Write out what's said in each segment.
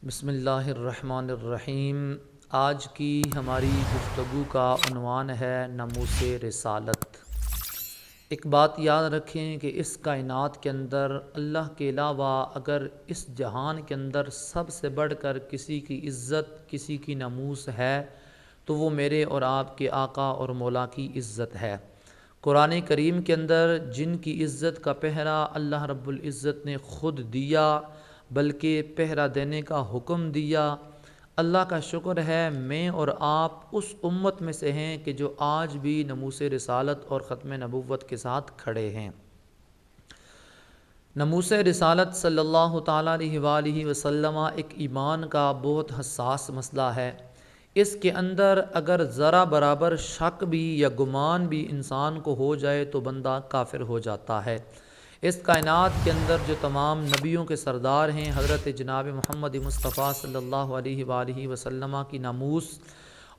بسم اللہ الرحمن الرحیم۔ آج کی ہماری گفتگو کا عنوان ہے ناموس رسالت۔ ایک بات یاد رکھیں کہ اس کائنات کے اندر اللہ کے علاوہ اگر اس جہان کے اندر سب سے بڑھ کر کسی کی عزت، کسی کی ناموس ہے تو وہ میرے اور آپ کے آقا اور مولا کی عزت ہے۔ قرآن کریم کے اندر جن کی عزت کا پہرا اللہ رب العزت نے خود دیا، بلکہ پہرا دینے کا حکم دیا، اللہ کا شکر ہے میں اور آپ اس امت میں سے ہیں کہ جو آج بھی ناموس رسالت اور ختم نبوت کے ساتھ کھڑے ہیں۔ ناموس رسالت صلی اللہ تعالیٰ علیہ وآلہ وسلم ایک ایمان کا بہت حساس مسئلہ ہے۔ اس کے اندر اگر ذرا برابر شک بھی یا گمان بھی انسان کو ہو جائے تو بندہ کافر ہو جاتا ہے۔ اس کائنات کے اندر جو تمام نبیوں کے سردار ہیں، حضرت جناب محمد مصطفیٰ صلی اللہ علیہ وآلہ وسلم کی ناموس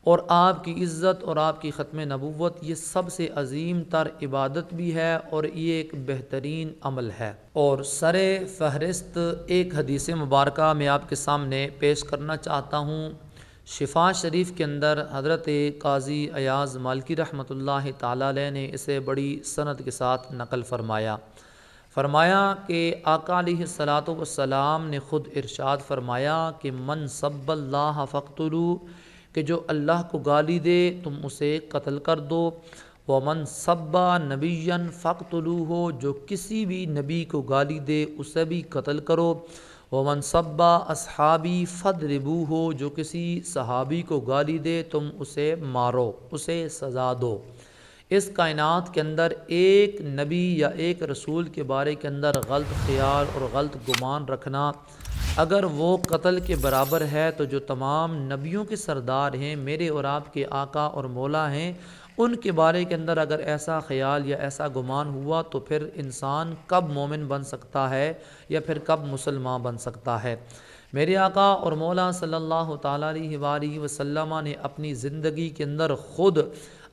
اور آپ کی عزت اور آپ کی ختم نبوت یہ سب سے عظیم تر عبادت بھی ہے اور یہ ایک بہترین عمل ہے۔ اور سر فہرست ایک حدیث مبارکہ میں آپ کے سامنے پیش کرنا چاہتا ہوں۔ شفا شریف کے اندر حضرت قاضی ایاز مالکی رحمۃ اللہ تعالیٰ علیہ نے اسے بڑی سند کے ساتھ نقل فرمایا کہ آقا علیہ الصلاۃ والسلام نے خود ارشاد فرمایا کہ من سب اللہ فاقتلوا، کہ جو اللہ کو گالی دے تم اسے قتل کر دو، ومن سب نبیا فاقتلوہ، جو کسی بھی نبی کو گالی دے اسے بھی قتل کرو، ومن سب اصحابی فاضربوہ، جو کسی صحابی کو گالی دے تم اسے مارو، اسے سزا دو۔ اس کائنات کے اندر ایک نبی یا ایک رسول کے بارے کے اندر غلط خیال اور غلط گمان رکھنا اگر وہ قتل کے برابر ہے تو جو تمام نبیوں کے سردار ہیں، میرے اور آپ کے آقا اور مولا ہیں، ان کے بارے کے اندر اگر ایسا خیال یا ایسا گمان ہوا تو پھر انسان کب مومن بن سکتا ہے یا پھر کب مسلمان بن سکتا ہے۔ میرے آقا اور مولا صلی اللہ تعالیٰ علیہ وآلہ وسلم نے اپنی زندگی کے اندر خود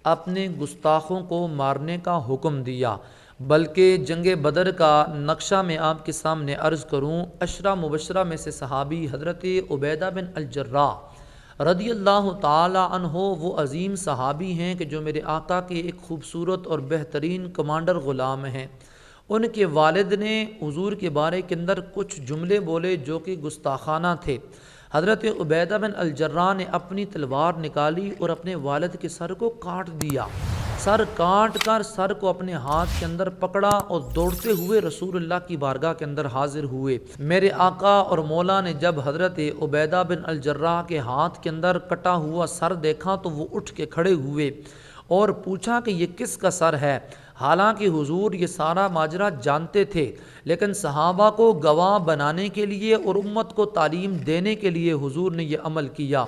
اپنے گستاخوں کو مارنے کا حکم دیا، بلکہ جنگ بدر کا نقشہ میں آپ کے سامنے عرض کروں۔ عشرہ مبشرہ میں سے صحابی حضرت عبیدہ بن الجراح رضی اللہ تعالی عنہ وہ عظیم صحابی ہیں کہ جو میرے آقا کے ایک خوبصورت اور بہترین کمانڈر غلام ہیں۔ ان کے والد نے حضور کے بارے کے اندر کچھ جملے بولے جو کہ گستاخانہ تھے۔ حضرت عبیدہ بن الجراح نے اپنی تلوار نکالی اور اپنے والد کے سر کو کاٹ دیا۔ سر کاٹ کر سر کو اپنے ہاتھ کے اندر پکڑا اور دوڑتے ہوئے رسول اللہ کی بارگاہ کے اندر حاضر ہوئے۔ میرے آقا اور مولا نے جب حضرت عبیدہ بن الجراح کے ہاتھ کے اندر کٹا ہوا سر دیکھا تو وہ اٹھ کے کھڑے ہوئے اور پوچھا کہ یہ کس کا سر ہے؟ حالانکہ حضور یہ سارا ماجرا جانتے تھے، لیکن صحابہ کو گواہ بنانے کے لیے اور امت کو تعلیم دینے کے لیے حضور نے یہ عمل کیا۔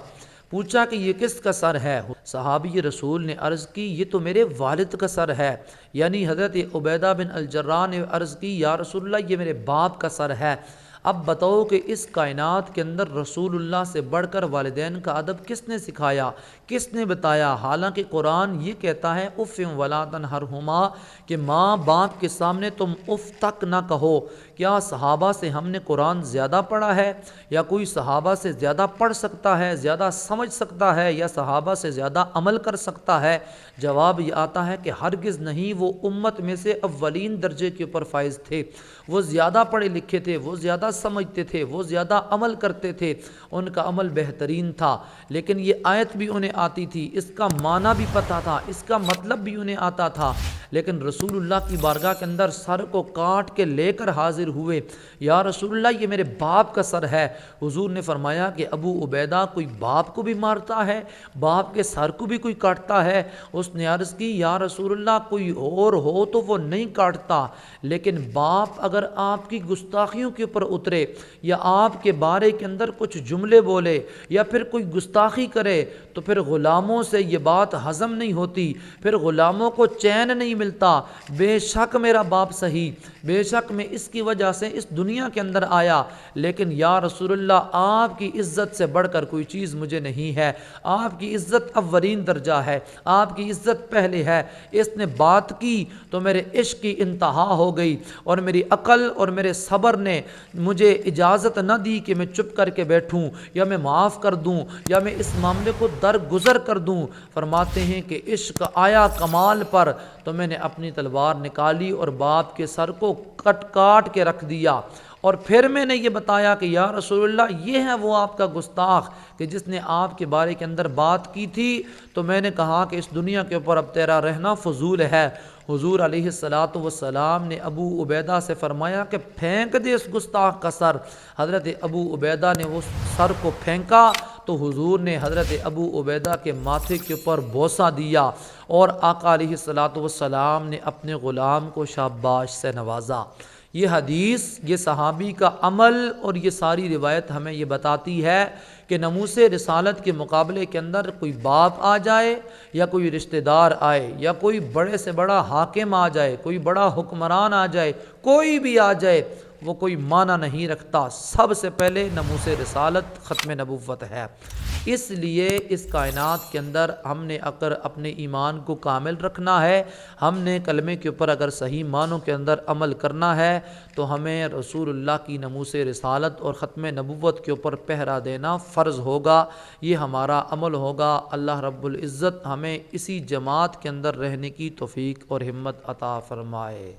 پوچھا کہ یہ کس کا سر ہے؟ صحابی رسول نے عرض کی یہ تو میرے والد کا سر ہے، یعنی حضرت عبیدہ بن الجراح نے عرض کی یا رسول اللہ یہ میرے باپ کا سر ہے۔ اب بتاؤ کہ اس کائنات کے اندر رسول اللہ سے بڑھ کر والدین کا ادب کس نے سکھایا، کس نے بتایا؟ حالانکہ قرآن یہ کہتا ہے اف ولا تنہرہما، کہ ماں باپ کے سامنے تم اف تک نہ کہو۔ کیا صحابہ سے ہم نے قرآن زیادہ پڑھا ہے یا کوئی صحابہ سے زیادہ پڑھ سکتا ہے، زیادہ سمجھ سکتا ہے یا صحابہ سے زیادہ عمل کر سکتا ہے؟ جواب یہ آتا ہے کہ ہرگز نہیں، وہ امت میں سے اولین درجے کے اوپر فائز تھے، وہ زیادہ پڑھے لکھے تھے، وہ زیادہ سمجھتے تھے، وہ زیادہ عمل کرتے تھے، ان کا عمل بہترین تھا۔ لیکن یہ آیت بھی انہیں آتی تھی، اس کا معنی بھی پتہ تھا، اس کا مطلب بھی انہیں آتا تھا، لیکن رسول اللہ کی بارگاہ کے اندر سر کو کاٹ کے لے کر حاضر ہوئے۔ یا رسول اللہ یہ میرے باپ کا سر ہے۔ حضور نے فرمایا کہ ابو عبیدہ کوئی باپ کو بھی مارتا ہے، باپ کے سر کو بھی کوئی کاٹتا ہے؟ اس نے عرض کی یا رسول اللہ کوئی اور ہو تو وہ نہیں کاٹتا، لیکن باپ اگر آپ کی گستاخیوں کے اوپر اترے یا آپ کے بارے کے اندر کچھ جملے بولے یا پھر کوئی گستاخی کرے تو پھر غلاموں سے یہ بات ہضم نہیں ہوتی، پھر غلاموں کو چین نہیں ملتا۔ بے شک میرا باپ صحیح، بے شک میں اس کی وجہ سے اس دنیا کے اندر آیا، لیکن یا رسول اللہ آپ کی عزت سے بڑھ کر کوئی چیز مجھے نہیں ہے، آپ کی عزت اولین درجہ ہے، آپ کی عزت پہلے ہے۔ اس نے بات کی تو میرے عشق کی انتہا ہو گئی اور میری عقل اور میرے صبر نے مجھے اجازت نہ دی کہ میں چپ کر کے بیٹھوں یا میں معاف کر دوں یا میں اس معاملے کو درگزر کر دوں۔ فرماتے ہیں کہ عشق آیا کمال پر تو میں نے اپنی تلوار نکالی اور باپ کے سر کو کاٹ کے رکھ دیا، اور پھر میں نے یہ بتایا کہ یا رسول اللہ یہ ہے وہ آپ کا گستاخ کہ جس نے آپ کے بارے کے اندر بات کی تھی، تو میں نے کہا کہ اس دنیا کے اوپر اب تیرا رہنا فضول ہے۔ حضور علیہ الصلاۃ والسلام نے ابو عبیدہ سے فرمایا کہ پھینک دے اس گستاخ کا سر۔ حضرت ابو عبیدہ نے اس سر کو پھینکا تو حضور نے حضرت ابو عبیدہ کے ماتھے کے اوپر بوسہ دیا، اور آقا علیہ الصلاۃ والسلام نے اپنے غلام کو شاباش سے نوازا۔ یہ حدیث، یہ صحابی کا عمل اور یہ ساری روایت ہمیں یہ بتاتی ہے کہ ناموس رسالت کے مقابلے کے اندر کوئی باپ آ جائے یا کوئی رشتہ دار آئے یا کوئی بڑے سے بڑا حاکم آ جائے، کوئی بڑا حکمران آ جائے، کوئی بھی آ جائے، وہ کوئی معنی نہیں رکھتا۔ سب سے پہلے ناموس رسالت ختم نبوت ہے۔ اس لیے اس کائنات کے اندر ہم نے اگر اپنے ایمان کو کامل رکھنا ہے، ہم نے کلمے کے اوپر اگر صحیح معنوں کے اندر عمل کرنا ہے، تو ہمیں رسول اللہ کی ناموس رسالت اور ختم نبوت کے اوپر پہرا دینا فرض ہوگا۔ یہ ہمارا عمل ہوگا۔ اللہ رب العزت ہمیں اسی جماعت کے اندر رہنے کی توفیق اور ہمت عطا فرمائے۔